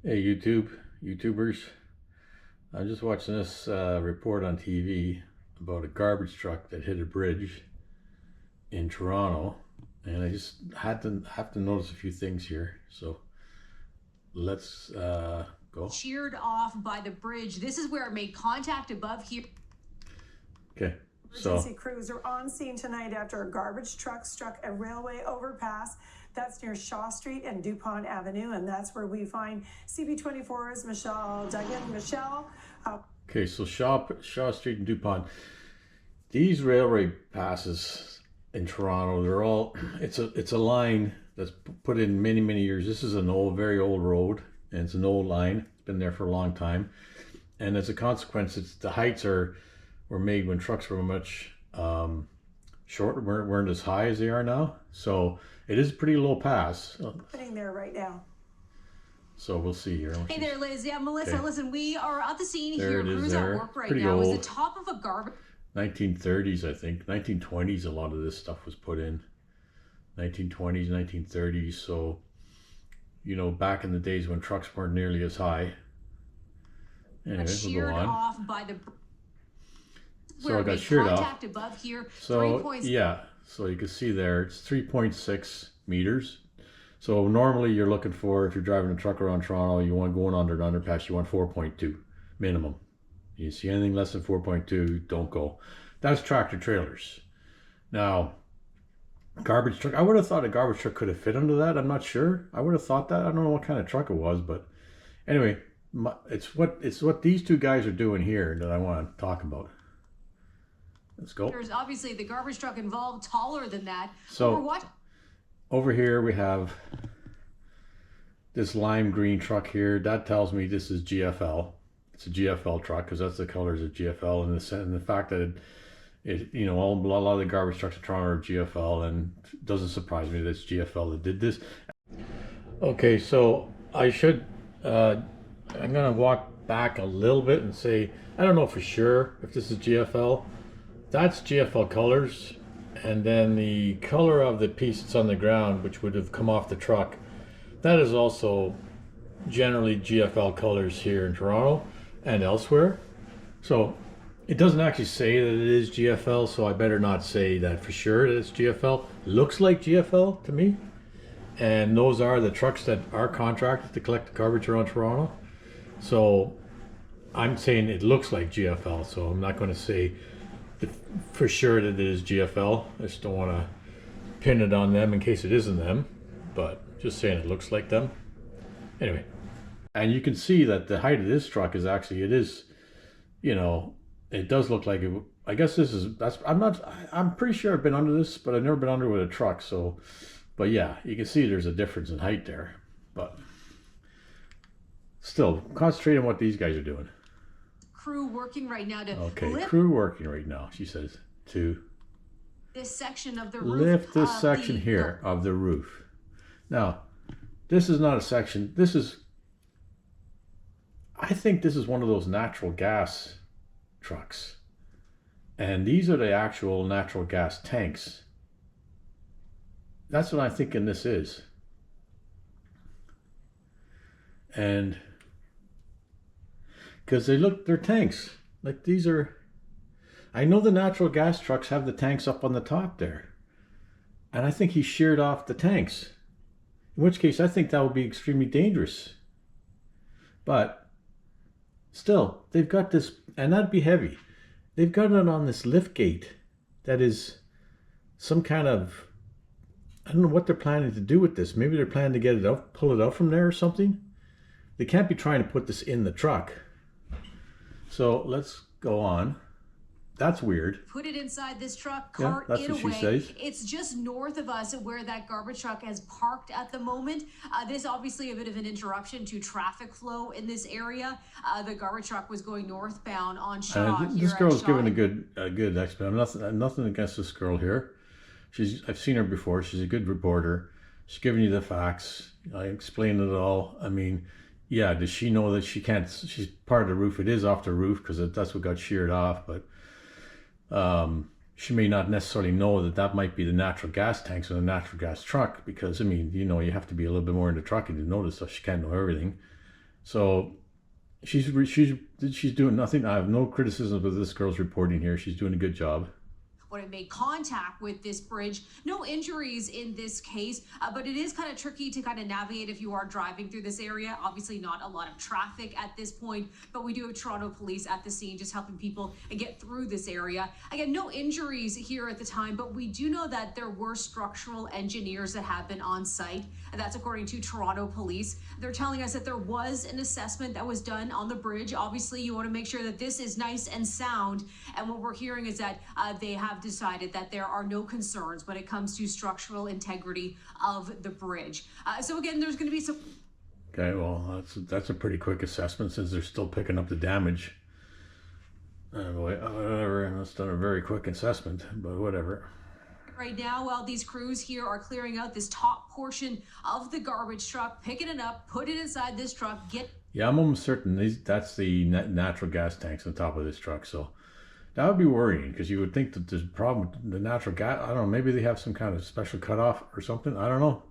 Hey YouTubers. I'm just watching this report on TV about a garbage truck that hit a bridge in Toronto, and I just have to notice a few things here. So let's go. Sheared off by the bridge. This is where it made contact above here. Okay. Emergency crews are on scene tonight after a garbage truck struck a railway overpass. That's near Shaw Street and Dupont Avenue, and that's where we find CP24's Michelle Duggan. Michelle. Okay, so Shaw Street and Dupont. These railway passes in Toronto, they're all it's a line that's put in many years. This is an very old road, and it's an old line. It's been there for a long time, and as a consequence, the heights were made when trucks were much shorter, weren't as high as they are now. So it is a pretty low pass. Sitting there right now. So we'll see here. Hey there, Liz. Yeah, Melissa, okay. Listen, we are at the scene there here. It is Crews there. at work right pretty now. old. It's the top of a garbage. 1930s, I think. 1920s, a lot of this stuff was put in. 1920s, 1930s. So, you know, back in the days when trucks weren't nearly as high. Anyway, we'll go on. Off by the so I got sheared off. Above here, so yeah, so you can see there it's 3.6 meters. So normally you're looking for, if you're driving a truck around Toronto, you want going under an underpass, you want 4.2 minimum. You see anything less than 4.2, don't go. That's tractor trailers. Now, garbage truck, I would have thought a garbage truck could have fit under that. I'm not sure. I would have thought that. I don't know what kind of truck it was, but anyway, it's what these two guys are doing here that I want to talk about. Let's go. There's obviously the garbage truck involved, taller than that. So over here we have this lime green truck here. That tells me this is GFL. It's a GFL truck because that's the colors of GFL, and the fact that it you know, a lot of the garbage trucks in Toronto are GFL, and it doesn't surprise me that it's GFL that did this. Okay, so I'm gonna walk back a little bit and say I don't know for sure if this is GFL. That's GFL colors, and then the color of the piece that's on the ground, which would have come off the truck, that is also generally GFL colors here in Toronto and elsewhere. So it doesn't actually say that it is GFL, so I better not say that for sure that it's GFL. Looks like GFL to me. And those are the trucks that are contracted to collect the garbage around Toronto. So I'm saying it looks like GFL, so I'm not going to say for sure that it is GFL. I just don't want to pin it on them in case it isn't them, but just saying it looks like them. Anyway, and you can see that the height of this truck is actually, it is, you know, it does look like it. I guess I'm pretty sure I've been under this, but I've never been under with a truck. So, but yeah, you can see there's a difference in height there, but still concentrate on what these guys are doing. Crew working right now to crew working right now, she says, to this section of the roof. Lift this section here of the roof. Now, this is not a section. I think this is one of those natural gas trucks. And these are the actual natural gas tanks. That's what I'm thinking this is. And because they're tanks. Like these are, I know the natural gas trucks have the tanks up on the top there. And I think he sheared off the tanks. In which case I think that would be extremely dangerous. But still, they've got this, and that'd be heavy. They've got it on this lift gate that is some kind of, I don't know what they're planning to do with this. Maybe they're planning to get it out, pull it out from there or something. They can't be trying to put this in the truck. So let's go on. That's weird. Put it inside this truck, cart that's it what away. She says. It's just north of us where that garbage truck has parked at the moment. There's obviously a bit of an interruption to traffic flow in this area. The garbage truck was going northbound on Shaw. This girl's giving a good explanation. Nothing against this girl here. I've seen her before. She's a good reporter. She's giving you the facts. I explained it all. I mean, yeah, does she know that she can't, she's part of the roof. It is off the roof because that's what got sheared off, but she may not necessarily know that might be the natural gas tanks on a natural gas truck because, I mean, you know, you have to be a little bit more into trucking to notice, so she can't know everything. So she's doing nothing. I have no criticism of this girl's reporting here. She's doing a good job. When it made contact with this bridge. No injuries in this case, but it is kind of tricky to kind of navigate if you are driving through this area. Obviously not a lot of traffic at this point, but we do have Toronto police at the scene just helping people get through this area. Again, no injuries here at the time, but we do know that there were structural engineers that have been on site, and that's according to Toronto police. They're telling us that there was an assessment that was done on the bridge. Obviously, you want to make sure that this is nice and sound, and what we're hearing is that they have decided that there are no concerns when it comes to structural integrity of the bridge. So again, there's going to be some. Okay, well, that's a pretty quick assessment since they're still picking up the damage. Whatever, that's done a very quick assessment, but whatever. Right now, while these crews here are clearing out this top portion of the garbage truck, picking it up, put it inside this truck, Yeah, I'm almost certain that's the natural gas tanks on top of this truck, so that would be worrying because you would think that there's a problem with the natural gas. I don't know, maybe they have some kind of special cutoff or something. I don't know.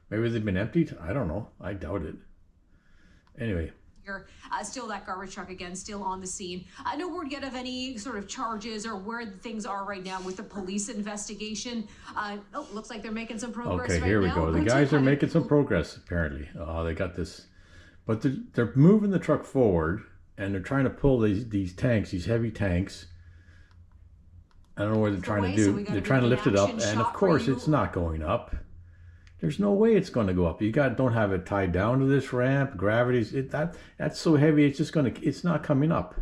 Maybe they've been emptied. I don't know. I doubt it. Anyway. Still that garbage truck again, still on the scene. No word yet of any sort of charges or where things are right now with the police investigation. Looks like they're making some progress. Okay, right here we now. go. The guys are making some progress apparently. They got this, but they're moving the truck forward and they're trying to pull these tanks, these heavy tanks. I don't know what they're trying to do. They're trying to lift it up, and of course it's not going up. There's no way it's going to go up. You don't have it tied down to this ramp. Gravity's that's so heavy. It's just it's not coming up.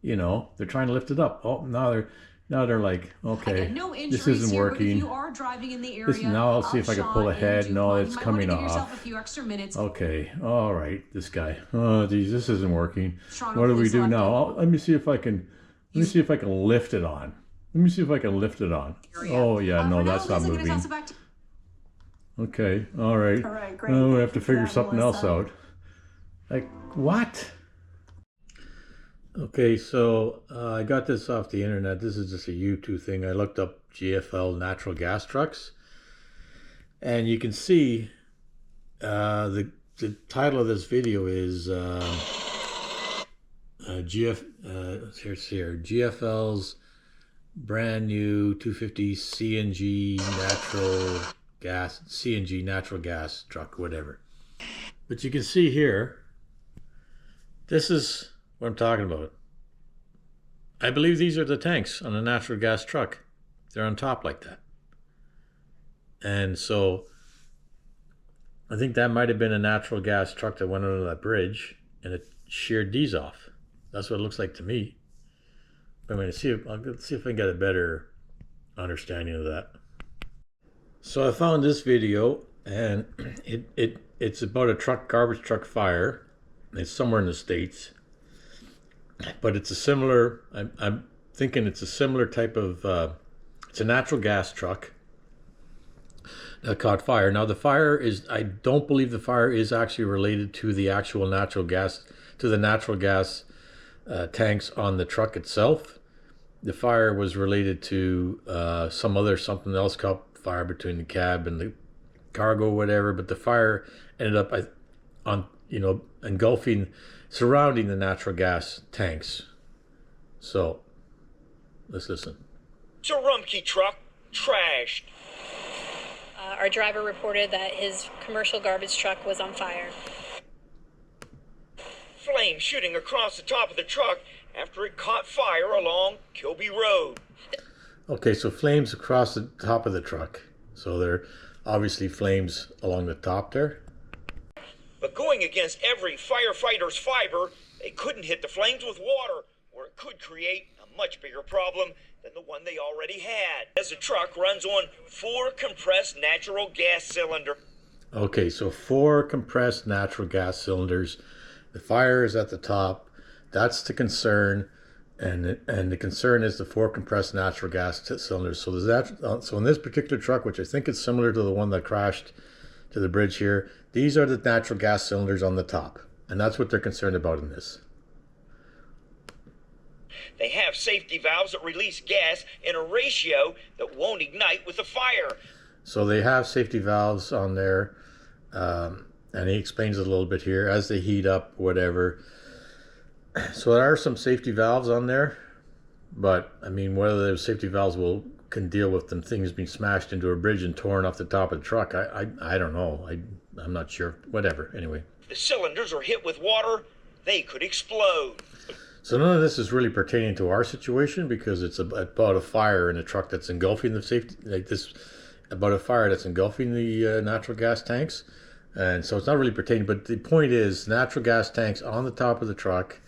You know, they're trying to lift it up. Oh, now they're like, okay, no this isn't here, working. If you are driving in the area, now I'll see if I can pull ahead. No, it's coming off. Yourself a few extra minutes. Okay, all right, this guy. Oh, geez, this isn't working. Toronto what do we police do now? Let me see if I can. Let me see if I can lift it on. Let me see if I can lift it on. Oh yeah, no, that's not moving. Okay, all right. All right, great. Oh, we have to figure something else out. Like what? Okay, so I got this off the internet. This is just a YouTube thing. I looked up GFL natural gas trucks, and you can see the title of this video is GFL's brand new 250 CNG natural gas truck, whatever. But you can see here, this is what I'm talking about. I believe these are the tanks on a natural gas truck. They're on top like that. And so I think that might have been a natural gas truck that went under that bridge and it sheared these off. That's what it looks like to me. I'm going to see if I can get a better understanding of that. So I found this video, and it's about a garbage truck fire. It's somewhere in the States, but it's a similar. I'm thinking it's a similar type of. It's a natural gas truck that caught fire. Now the fire is. I don't believe the fire is actually related to the actual natural gas, to the natural gas tanks on the truck itself. The fire was related to something else caught fire between the cab and the cargo, whatever. But the fire ended up surrounding the natural gas tanks. So let's listen. It's a Rumpke truck, trashed. Our driver reported that his commercial garbage truck was on fire. Flames shooting across the top of the truck after it caught fire along Kilby Road. Okay, so flames across the top of the truck. So there are obviously flames along the top there. But going against every firefighter's fiber, they couldn't hit the flames with water, or it could create a much bigger problem than the one they already had, as the truck runs on 4 compressed natural gas cylinders. Okay, so 4 compressed natural gas cylinders. The fire is at the top. That's the concern. And the concern is the 4 compressed natural gas cylinders. So so in this particular truck, which I think is similar to the one that crashed to the bridge here, these are the natural gas cylinders on the top, and that's what they're concerned about in this. They have safety valves that release gas in a ratio that won't ignite with the fire. So they have safety valves on there, and he explains it a little bit here as they heat up, whatever. So there are some safety valves on there, but I mean, whether those safety valves can deal with them things being smashed into a bridge and torn off the top of the truck, I don't know. I'm not sure. Whatever. Anyway, The cylinders are hit with water, they could explode. so none of this is really pertaining to our situation because it's about a fire in a truck that's engulfing the safety, like this, about a fire that's engulfing the natural gas tanks, and so it's not really pertaining. But the point is, natural gas tanks on the top of the truck.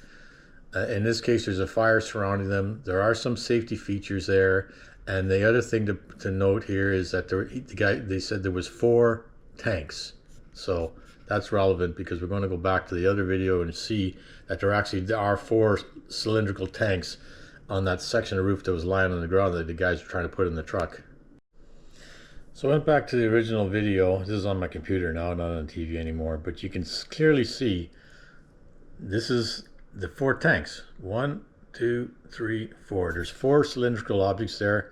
In this case, there's a fire surrounding them. There are some safety features there. And the other thing to note here is that they said there was 4 tanks. So that's relevant because we're going to go back to the other video and see that there are 4 cylindrical tanks on that section of roof that was lying on the ground that the guys were trying to put in the truck. So I went back to the original video. This is on my computer now, not on TV anymore. But you can clearly see this is the 4 tanks. 1, 2, 3, 4. There's 4 cylindrical objects there,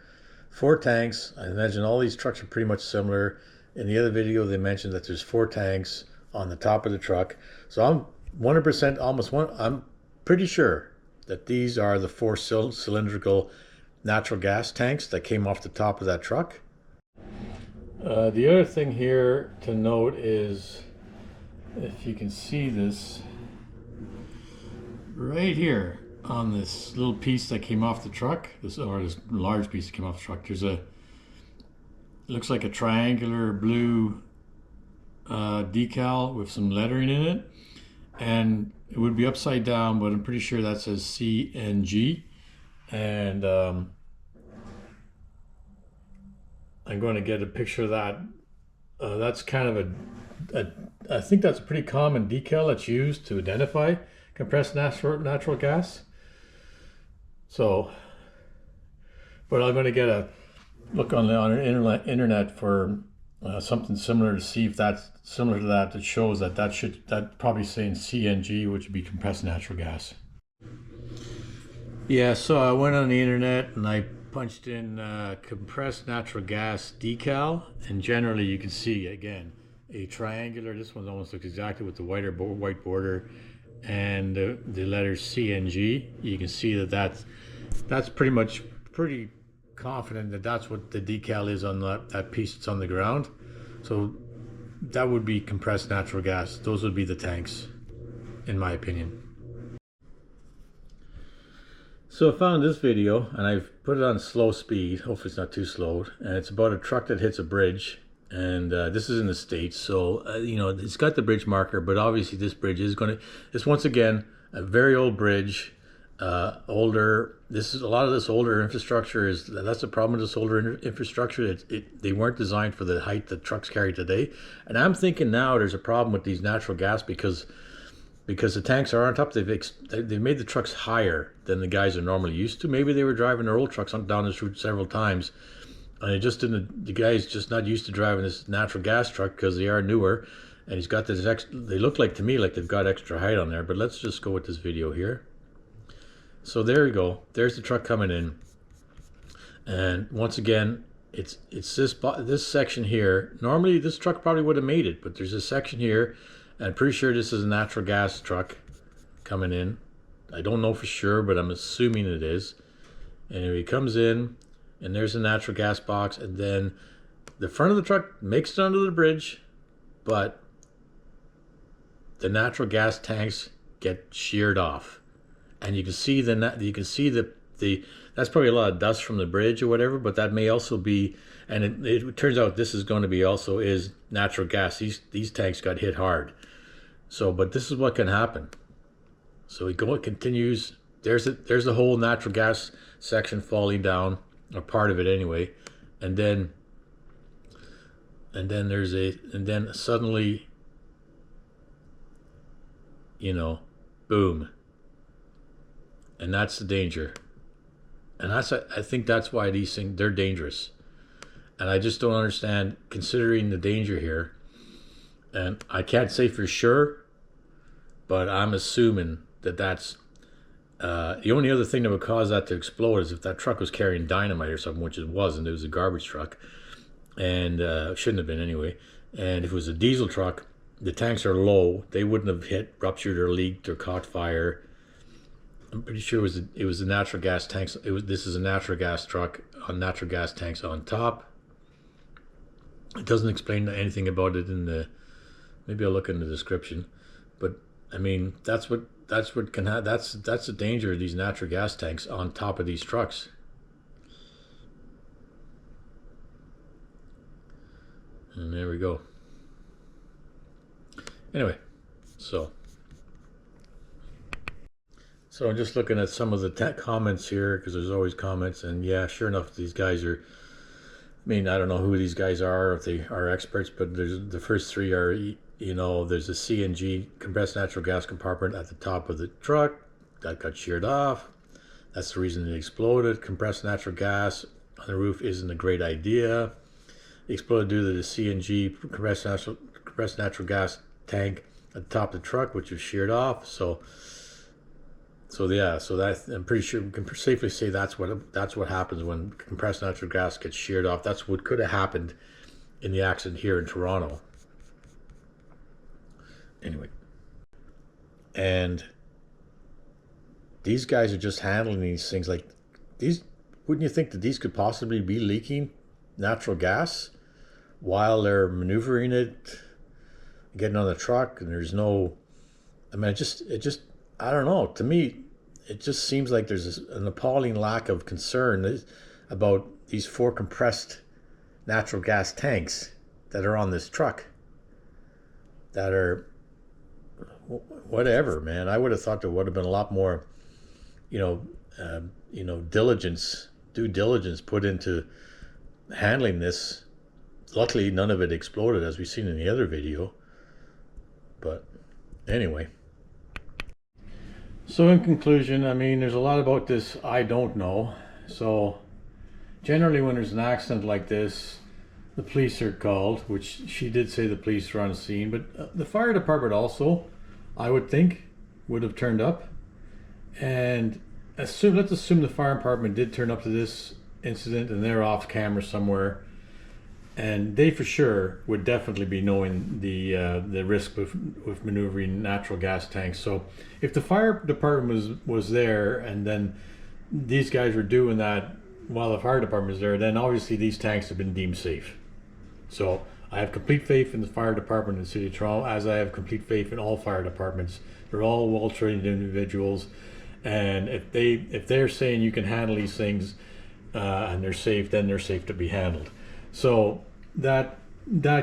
4 tanks. I imagine all these trucks are pretty much similar. In the other video, they mentioned that there's 4 tanks on the top of the truck. So I'm 100%, I'm pretty sure that these are the 4 cylindrical natural gas tanks that came off the top of that truck. The other thing here to note is, if you can see this, right here on this little piece that came off the truck, this large piece that came off the truck, there's looks like a triangular blue decal with some lettering in it, and it would be upside down, but I'm pretty sure that says CNG. And I'm going to get a picture of that. That's kind of I think that's a pretty common decal that's used to identify compressed natural gas. So, but I'm going to get a look on the internet for something similar to see if that's similar to that shows that probably saying CNG, which would be compressed natural gas. Yeah, so I went on the internet and I punched in compressed natural gas decal, and generally you can see again a triangular. This one almost looks exactly with the white border and the letters CNG. You can see that's pretty confident that that's what the decal is on that piece that's on the ground. So that would be compressed natural gas. Those would be the tanks, in my opinion. So I found this video and I've put it on slow speed. Hopefully it's not too slow. And it's about a truck that hits a bridge. And this is in the States, so you know, it's got the bridge marker, but obviously this bridge is it's once again a very old bridge, older. This is a lot of this older infrastructure that's the problem with this older infrastructure. They weren't designed for the height that trucks carry today. And I'm thinking now there's a problem with these natural gas because the tanks are on top. They've made the trucks higher than the guys are normally used to. Maybe they were driving their old trucks down this route several times. And the guy's just not used to driving this natural gas truck because they are newer, and he's got this they look like to me like they've got extra height on there, but let's just go with this video here. So there you go. There's the truck coming in. And once again, it's this section here. Normally this truck probably would have made it, but there's a section here, and I'm pretty sure this is a natural gas truck coming in. I don't know for sure, but I'm assuming it is. And he comes in, and there's a natural gas box, and then the front of the truck makes it onto the bridge, but the natural gas tanks get sheared off, and you can see the that's probably a lot of dust from the bridge or whatever, but that may also be, and it turns out this is going to be also is natural gas. These tanks got hit hard. So, but this is what can happen. So it continues. There's the whole natural gas section falling down, or part of it anyway, and then suddenly, you know, boom. And that's the danger. And I think that's why these things, they're dangerous. And I just don't understand, considering the danger here. And I can't say for sure, but I'm assuming that's the only other thing that would cause that to explode is if that truck was carrying dynamite or something, which it wasn't. It was a garbage truck, and shouldn't have been anyway. And if it was a diesel truck, the tanks are low. They wouldn't have hit, ruptured, or leaked, or caught fire. I'm pretty sure it was the natural gas tanks. This is a natural gas truck on natural gas tanks on top. It doesn't explain anything about it in the. Maybe I'll look in the description, but I mean that's the danger of these natural gas tanks on top of these trucks. And there we go. Anyway, so I'm just looking at some of the comments here, because there's always comments, and yeah, sure enough, these guys are. I mean, I don't know who these guys are, if they are experts, but there's the first three are, you know, there's a CNG, compressed natural gas compartment at the top of the truck that got sheared off. That's the reason it exploded. Compressed natural gas on the roof isn't a great idea. It exploded due to the CNG, compressed natural gas tank at the top of the truck, which was sheared off. So that, I'm pretty sure we can safely say that's what happens when compressed natural gas gets sheared off. That's what could have happened in the accident here in Toronto. Anyway, and these guys are just handling these things like these. Wouldn't you think that these could possibly be leaking natural gas while they're maneuvering it, getting on the truck? And there's no, I mean, I don't know. To me, it just seems like there's an appalling lack of concern about these 4 compressed natural gas tanks that are on this truck. That are, whatever, man. I would have thought there would have been a lot more, due diligence put into handling this. Luckily, none of it exploded, as we've seen in the other video. But anyway. So in conclusion, I mean, there's a lot about this I don't know. So generally when there's an accident like this, the police are called, which she did say the police were on scene, but the fire department also, I would think, would have turned up. And let's assume the fire department did turn up to this incident and they're off camera somewhere. And they for sure would definitely be knowing the risk with maneuvering natural gas tanks. So if the fire department was there and then these guys were doing that while the fire department was there, then obviously these tanks have been deemed safe. So I have complete faith in the fire department in the City of Toronto, as I have complete faith in all fire departments. They're all well-trained individuals, and if they're saying you can handle these things and they're safe, then they're safe to be handled. So that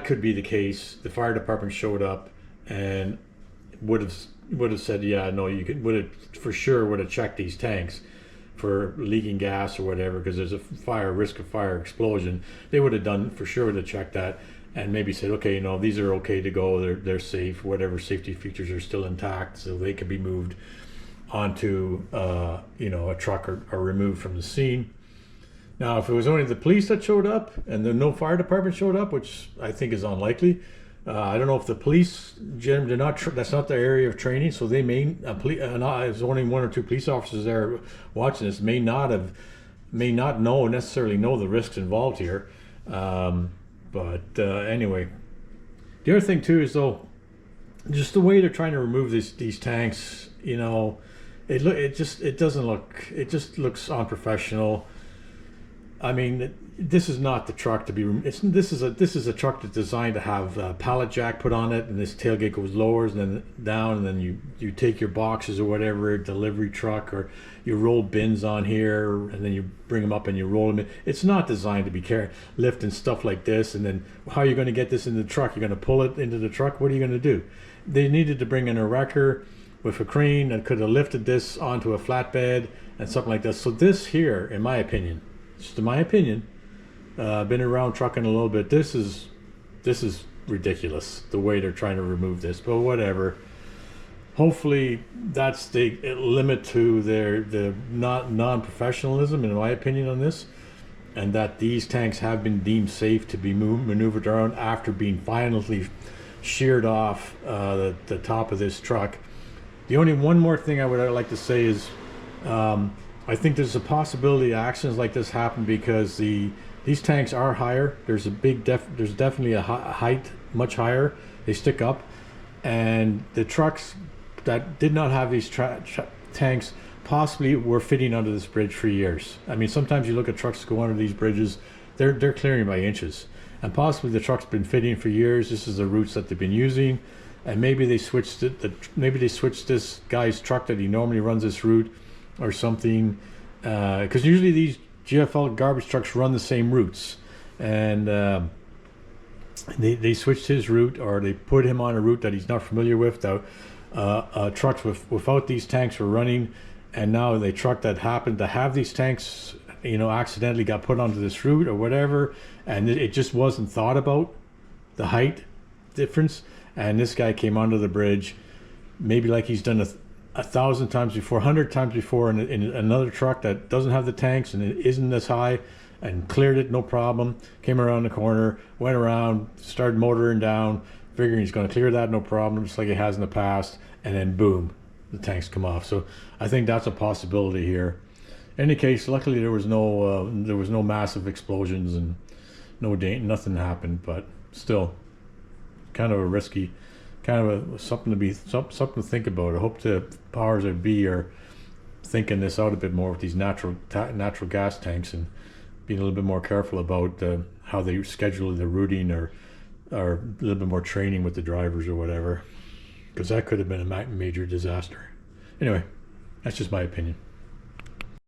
could be the case. The fire department showed up and would have said, yeah, no, you could, would have checked these tanks for leaking gas or whatever, because there's a risk of fire explosion. They would have checked that and maybe said, okay, these are okay to go. They're safe. Whatever safety features are still intact, so they can be moved onto a truck or removed from the scene. Now, if it was only the police that showed up and then no fire department showed up, which I think is unlikely, I don't know if the police, they're not. That's not their area of training, so they may. There's only 1 or 2 police officers there watching this. May not necessarily know the risks involved here. Anyway, the other thing too is though, just the way they're trying to remove these tanks. It just looks unprofessional. I mean, this is not the truck to be. This is a truck that's designed to have a pallet jack put on it, and this tailgate goes lower and then down, and then you take your boxes or whatever, delivery truck, or you roll bins on here, and then you bring them up and you roll them in. It's not designed to be lifting stuff like this, and then how are you going to get this in the truck? You're going to pull it into the truck. What are you going to do? They needed to bring in a wrecker with a crane that could have lifted this onto a flatbed and something like this. So this here, in my opinion, just in my opinion, been around trucking a little bit, this is ridiculous the way they're trying to remove this, but whatever. Hopefully that's the limit to the non-professionalism, in my opinion, on this, and that these tanks have been deemed safe to be maneuvered around after being finally sheared off the top of this truck. The only one more thing I would like to say is I think there's a possibility accidents like this happen because these tanks are higher. There's definitely a height much higher. They stick up, and the trucks that did not have these tanks possibly were fitting under this bridge for years. I mean, sometimes you look at trucks go under these bridges, they're clearing by inches, and possibly the truck's been fitting for years. This is the routes that they've been using, and maybe they switched it. Maybe they switched this guy's truck that he normally runs this route, or something, because usually these GFL garbage trucks run the same routes, and they switched his route, or they put him on a route that he's not familiar with. That trucks without these tanks were running, and now the truck that happened to have these tanks, you know, accidentally got put onto this route or whatever, and it just wasn't thought about, the height difference, and this guy came onto the bridge, maybe like he's done 1,000 times before, 100 times before, in another truck that doesn't have the tanks and it isn't this high, and cleared it no problem, came around the corner, went around, started motoring down, figuring he's going to clear that no problem, just like he has in the past, and then boom, the tanks come off. So I think that's a possibility here. In any case, luckily there was no massive explosions and nothing happened, but still kind of a risky, kind of something to think about. I hope the powers that be are thinking this out a bit more with these natural gas tanks, and being a little bit more careful about how they schedule the routing, or a little bit more training with the drivers or whatever, because that could have been a major disaster. Anyway, that's just my opinion.